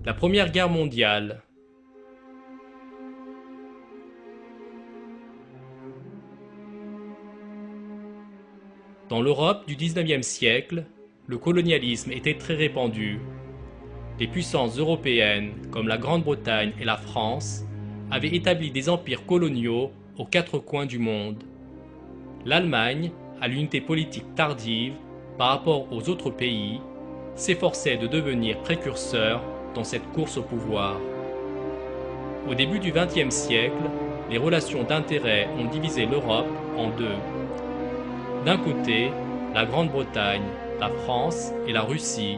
La Première Guerre mondiale. Dans l'Europe du XIXe siècle, le colonialisme était très répandu. Les puissances européennes, comme la Grande-Bretagne et la France, avaient établi des empires coloniaux aux quatre coins du monde. L'Allemagne, à l'unité politique tardive par rapport aux autres pays, s'efforçait de devenir précurseur dans cette course au pouvoir. Au début du XXe siècle, les relations d'intérêt ont divisé l'Europe en deux. D'un côté, la Grande-Bretagne, la France et la Russie,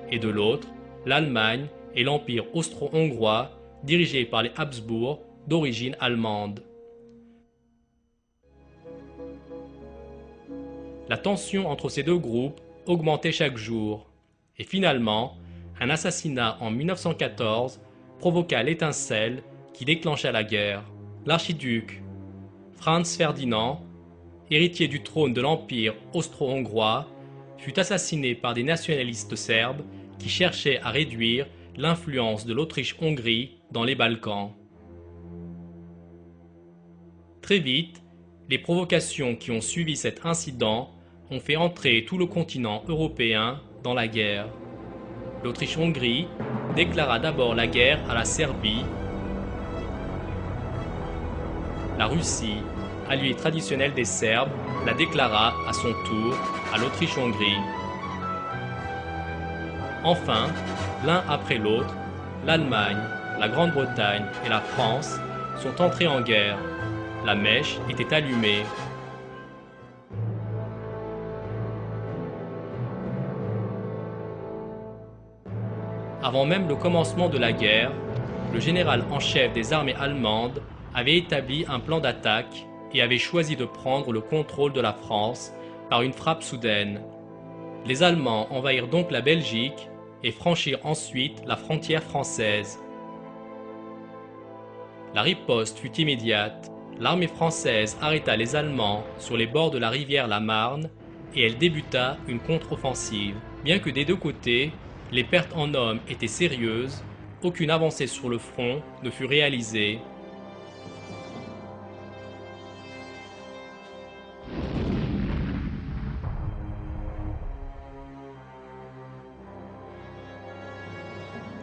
et de l'autre, l'Allemagne et l'Empire austro-hongrois dirigé par les Habsbourg d'origine allemande. La tension entre ces deux groupes augmentait chaque jour, et finalement, un assassinat en 1914 provoqua l'étincelle qui déclencha la guerre. L'archiduc Franz Ferdinand, héritier du trône de l'Empire austro-hongrois, fut assassiné par des nationalistes serbes qui cherchaient à réduire l'influence de l'Autriche-Hongrie dans les Balkans. Très vite, les provocations qui ont suivi cet incident ont fait entrer tout le continent européen dans la guerre. L'Autriche-Hongrie déclara d'abord la guerre à la Serbie. La Russie, alliée traditionnelle des Serbes, la déclara à son tour à l'Autriche-Hongrie. Enfin, l'un après l'autre, l'Allemagne, la Grande-Bretagne et la France sont entrés en guerre. La mèche était allumée. Avant même le commencement de la guerre, le général en chef des armées allemandes avait établi un plan d'attaque et avait choisi de prendre le contrôle de la France par une frappe soudaine. Les Allemands envahirent donc la Belgique et franchirent ensuite la frontière française. La riposte fut immédiate. L'armée française arrêta les Allemands sur les bords de la rivière la Marne et elle débuta une contre-offensive. Bien que des deux côtés, les pertes en hommes étaient sérieuses, aucune avancée sur le front ne fut réalisée.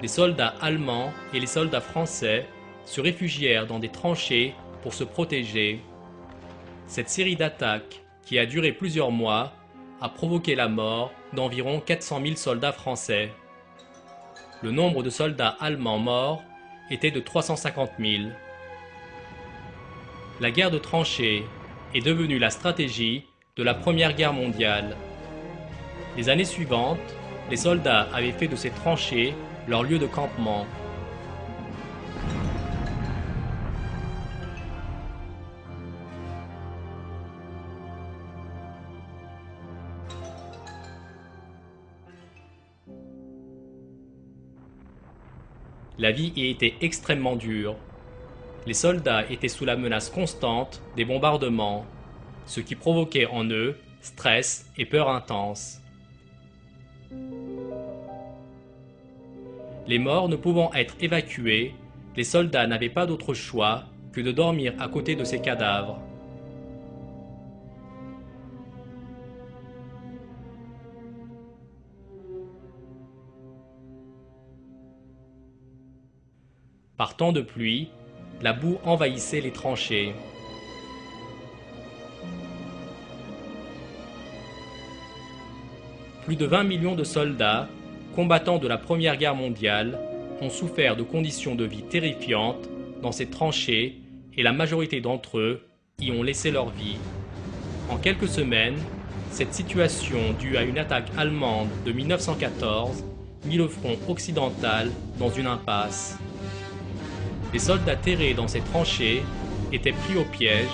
Les soldats allemands et les soldats français se réfugièrent dans des tranchées pour se protéger. Cette série d'attaques, qui a duré plusieurs mois, a provoqué la mort d'environ 400 000 soldats français. Le nombre de soldats allemands morts était de 350 000. La guerre de tranchées est devenue la stratégie de la Première Guerre mondiale. Les années suivantes, les soldats avaient fait de ces tranchées leur lieu de campement. La vie y était extrêmement dure. Les soldats étaient sous la menace constante des bombardements, ce qui provoquait en eux stress et peur intense. Les morts ne pouvant être évacués, les soldats n'avaient pas d'autre choix que de dormir à côté de ces cadavres. Par temps de pluie, la boue envahissait les tranchées. Plus de 20 millions de soldats, combattants de la Première Guerre mondiale, ont souffert de conditions de vie terrifiantes dans ces tranchées et la majorité d'entre eux y ont laissé leur vie. En quelques semaines, cette situation due à une attaque allemande de 1914 mit le front occidental dans une impasse. Les soldats terrés dans ces tranchées étaient pris au piège,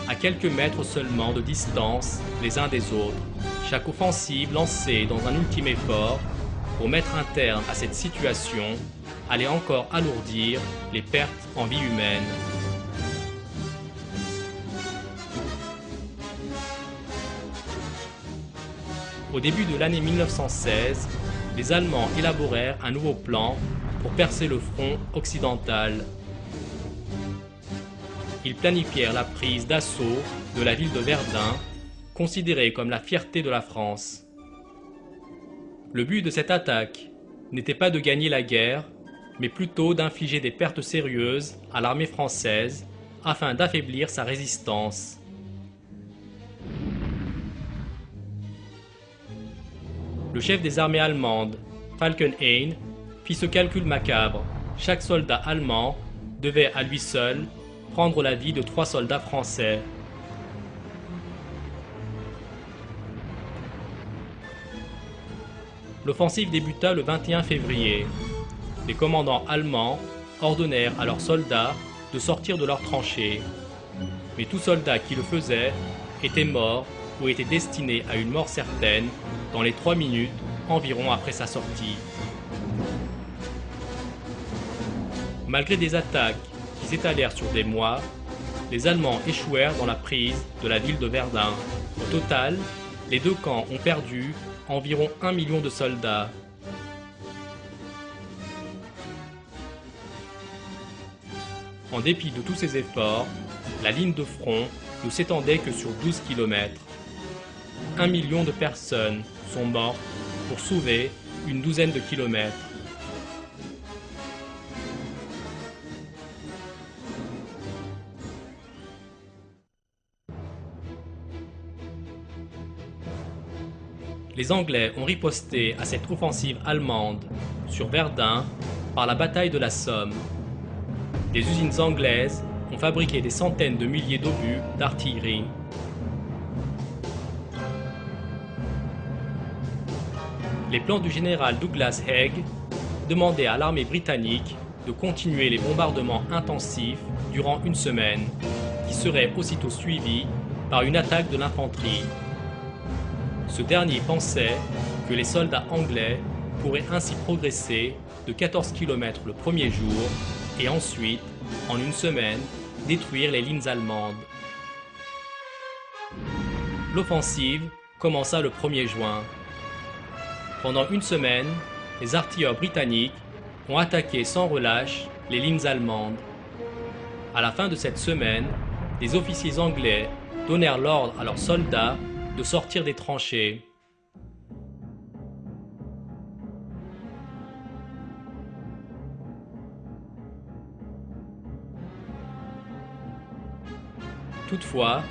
à quelques mètres seulement de distance les uns des autres. Chaque offensive lancée dans un ultime effort pour mettre un terme à cette situation allait encore alourdir les pertes en vie humaine. Au début de l'année 1916, les Allemands élaborèrent un nouveau plan pour percer le front occidental. Ils planifièrent la prise d'assaut de la ville de Verdun, considérée comme la fierté de la France. Le but de cette attaque n'était pas de gagner la guerre, mais plutôt d'infliger des pertes sérieuses à l'armée française afin d'affaiblir sa résistance. Le chef des armées allemandes, Falkenhayn, fit ce calcul macabre. Chaque soldat allemand devait à lui seul prendre la vie de 3 soldats français. L'offensive débuta le 21 février. Les commandants allemands ordonnèrent à leurs soldats de sortir de leurs tranchées. Mais tout soldat qui le faisait était mort ou était destiné à une mort certaine dans les 3 minutes environ après sa sortie. Malgré des attaques qui s'étalèrent sur des mois, les Allemands échouèrent dans la prise de la ville de Verdun. Au total, les deux camps ont perdu environ 1 million de soldats. En dépit de tous ces efforts, la ligne de front ne s'étendait que sur 12 km. 1 million de personnes sont mortes pour sauver une douzaine de kilomètres. Les Anglais ont riposté à cette offensive allemande sur Verdun par la bataille de la Somme. Des usines anglaises ont fabriqué des centaines de milliers d'obus d'artillerie. Les plans du général Douglas Haig demandaient à l'armée britannique de continuer les bombardements intensifs durant une semaine, qui serait aussitôt suivie par une attaque de l'infanterie. Ce dernier pensait que les soldats anglais pourraient ainsi progresser de 14 km le premier jour et ensuite, en une semaine, détruire les lignes allemandes. L'offensive commença le 1er juin. Pendant une semaine, les artilleurs britanniques ont attaqué sans relâche les lignes allemandes. À la fin de cette semaine, les officiers anglais donnèrent l'ordre à leurs soldats de sortir des tranchées. Toutefois,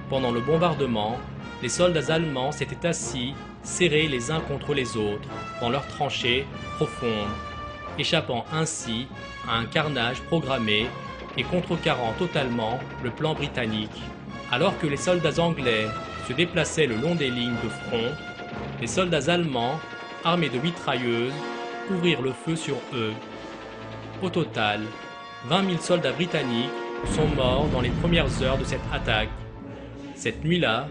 pendant le bombardement, les soldats allemands s'étaient assis, serrés les uns contre les autres, dans leurs tranchées profondes, échappant ainsi à un carnage programmé et contrecarrant totalement le plan britannique. Alors que les soldats anglais se déplaçaient le long des lignes de front, les soldats allemands, armés de mitrailleuses, ouvrirent le feu sur eux. Au total, 20 000 soldats britanniques sont morts dans les premières heures de cette attaque. Cette nuit-là,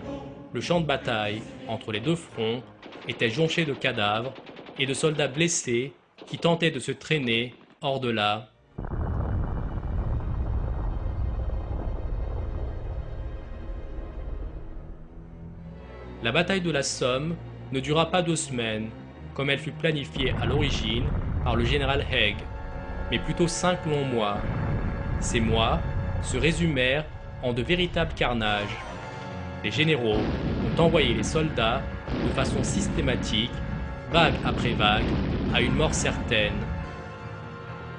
le champ de bataille entre les deux fronts était jonché de cadavres et de soldats blessés qui tentaient de se traîner hors de là. La bataille de la Somme ne dura pas 2 semaines, comme elle fut planifiée à l'origine par le général Haig, mais plutôt 5 longs mois. Ces mois se résumèrent en de véritables carnages. Les généraux ont envoyé les soldats de façon systématique, vague après vague, à une mort certaine.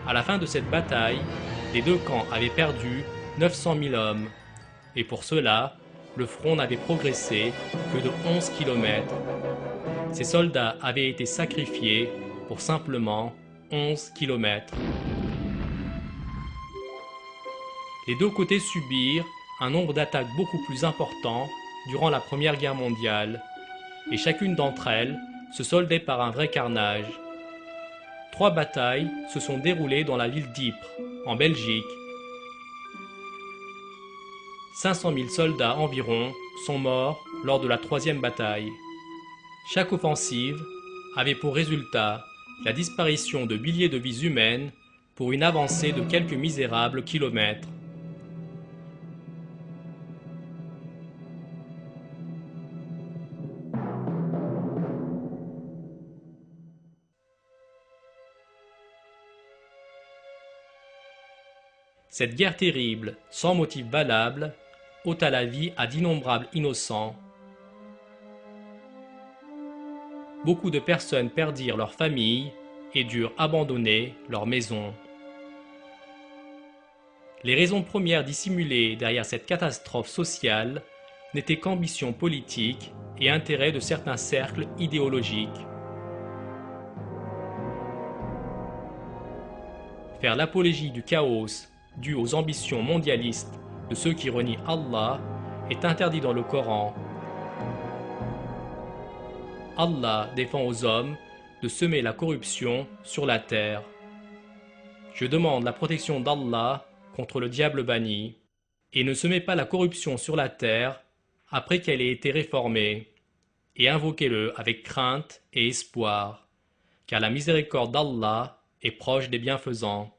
À la fin de cette bataille, les deux camps avaient perdu 900 000 hommes, et pour cela, le front n'avait progressé que de 11 km. Ces soldats avaient été sacrifiés pour simplement 11 km. Les deux côtés subirent un nombre d'attaques beaucoup plus important durant la Première Guerre mondiale, et chacune d'entre elles se soldait par un vrai carnage. 3 batailles se sont déroulées dans la ville d'Ypres, en Belgique. 500 000 soldats environ sont morts lors de la 3e bataille. Chaque offensive avait pour résultat la disparition de milliers de vies humaines pour une avancée de quelques misérables kilomètres. Cette guerre terrible, sans motif valable, ôta la vie à d'innombrables innocents. Beaucoup de personnes perdirent leur famille et durent abandonner leur maison. Les raisons premières dissimulées derrière cette catastrophe sociale n'étaient qu'ambition politique et intérêt de certains cercles idéologiques. Faire l'apologie du chaos dû aux ambitions mondialistes de ceux qui renient Allah est interdit dans le Coran. Allah défend aux hommes de semer la corruption sur la terre. Je demande la protection d'Allah contre le diable banni, et ne semez pas la corruption sur la terre après qu'elle ait été réformée, et invoquez-le avec crainte et espoir, car la miséricorde d'Allah est proche des bienfaisants.